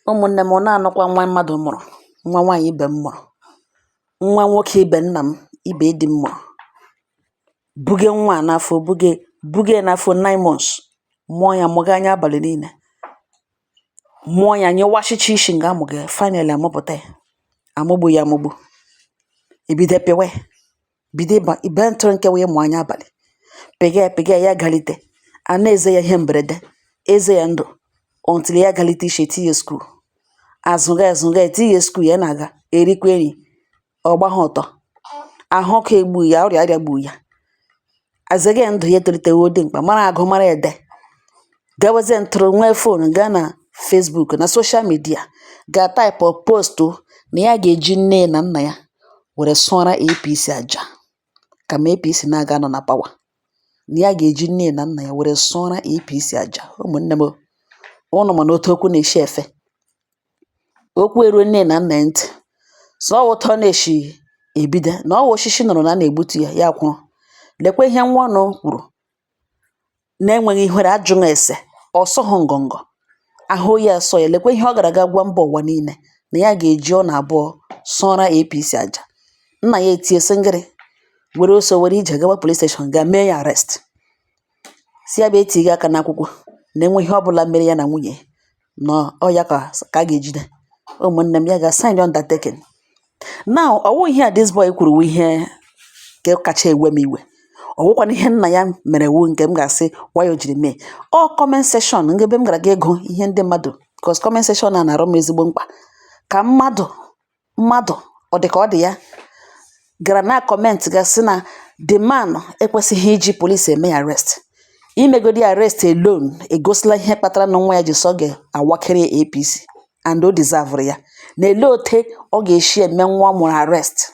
Ụmụnne m na-anụkwa nwa mmadụ mụrụ, nwa nwaanyị ibe m mụrụ, nwa nwoke ibe nna m, ibe di m mụrụ. Buge nwa a n'afọ, buge ya n'afọ 9 months, mụọ ya mụga anya abalị niile, mụọ ya nyewashicha isi nga amụga ya, finally amụpụta ya, amụgbu ya amụgbu, ebido pịwa ya, bido ibe ntụrụ nke wee mụọ anya abalị, pịga ya galite, a na-eze ya ihe mberede, eze ya ndụ until ya galite ishe tinye skuul. Azụga etinye skuul ya na-aga erikwa enyi, ọgbagha ọtọ, ahụ ọkụ egbu ya, ọrịa gbu ya, azege ndụ ya etolitewo dị mkpa, mara agụ mara ede, gawazie ntụrụ nwee fon, gaa na Facebook na soshal midia, ga taịpụ postu na ya ga-eji nne na nna ya were sụọra APC aja ka ma APC na-aga nọ na pawa, na ya ga-eji nne na nna ya were sụọra APC aja. Ụmụnne m, ụnụ ma na otu okwu na-eshi efe, okwu eruo nne na nna ntị, so ụtọ na-eshi ebido na ọwa oshishi nọrọ na na-egbutu ya, ya kwụrụ. Lekwa ihe nwa ọnụ kwuru na-enweghị ihere, ajụghị ese, ọsọghị ngọngọ, ahụ ya asọ ya. Lekwa ihe ọ gara aga gwa mba ụwa niile na ya ga-eji ọnụ abụọ sụọra APC aja. Nna ya etie singịrị, were oso were ije gawa police station, ga mee ya arrest, si ya bịa etighi aka n'akwụkwọ na enwe ihe ọbụla mere ya na nwunye na ọ ya ka a ga-ejide. Ụmụnne m, ya ga sign undertaking. Now ọwụ ihe a this boy kwuru ihe nke kacha ewe m iwe, ọwụkwana ihe nna ya mere wu nke m ga-asị why o jiri mee. Ọ comment section nke ebe m gara ga ego ihe ndị mmadụ, because comment section a na-arụ m ezigbo mkpa, ka mmadụ ọ dị ka ọ dị ya gara na comment gasị na the man ekwesịghị iji polisi eme ya arrest. Imegodi arrest alone egosila ihe kpatara na nwa ya ji sọ ga-awakiri APC, and o deserve ya. Na ele ote ọ ga-eshi eme nwa mụrụ arrest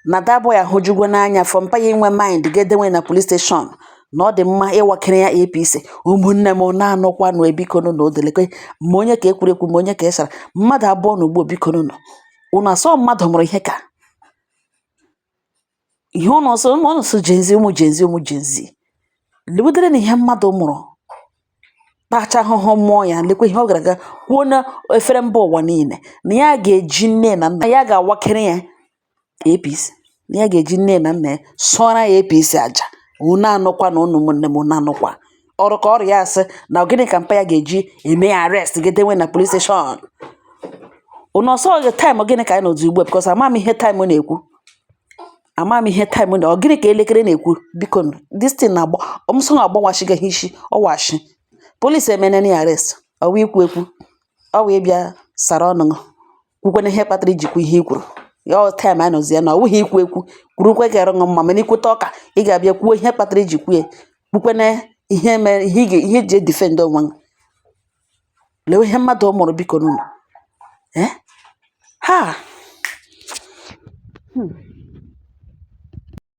na dabọ ya hụjugwo n'anya fọ mpa ya inwe mind ga-edenwe na police station na ọ dị mma ịwakiri ya APC. Ụmụnne m na-anụkwa nụ ebikono na odelekwe ma onye ka ekwurekwu ma onye ka esara mmadụ abụọ na ugbo bikono nọ unu asọ mmadụ mụrụ ihe ka ihe ụnụ so jenzi ụmụ jenzi lebudere na ihe mmadụ mụrụ kpacha ahụhụ mmụọ ya. Lekwa ihe ọ gara aga kwuo na efere mba ụwa niile na ya ga-eji nne na nna ya ga-awakiri ya APC, na ya ga-eji nne na nna ya sụọra ya APC aja. Unu anụkwa na ụnụ ụmụnne m, unu anụkwa ọrụ ka ọrụ ya asị na gịnị ka mpa ya ga-eji eme ya arrest ga-edenwe na police station. Unu ọsọ oge time gịnị ka anyị nọdụ ugbu a, because ama m ihe time na-ekwu, ama m ihe time na ọ gịnị ka elekere na-ekwu. Biko this thing na-agba ọmụsọ na-agbawashigaghị isi ọwashi. Polisi emenene ya arrest, ọwa ikwu ekwu, ọwa ịbịa sara ọnụ kwukwana ihe kpatara ijikwa ihe i kwuru. Ya time anyị nọzi ya na ọwụghị ikwu ekwu, kwurukwe ka ịrụ mma, mana ikwute ọka ị ga-abịa kwuo ihe kpatara ijikwu ya, kwukwana ihe mere ihe iji defend onwe gị. Lee ihe mmadụ mụrụ biko n'ụlọ ha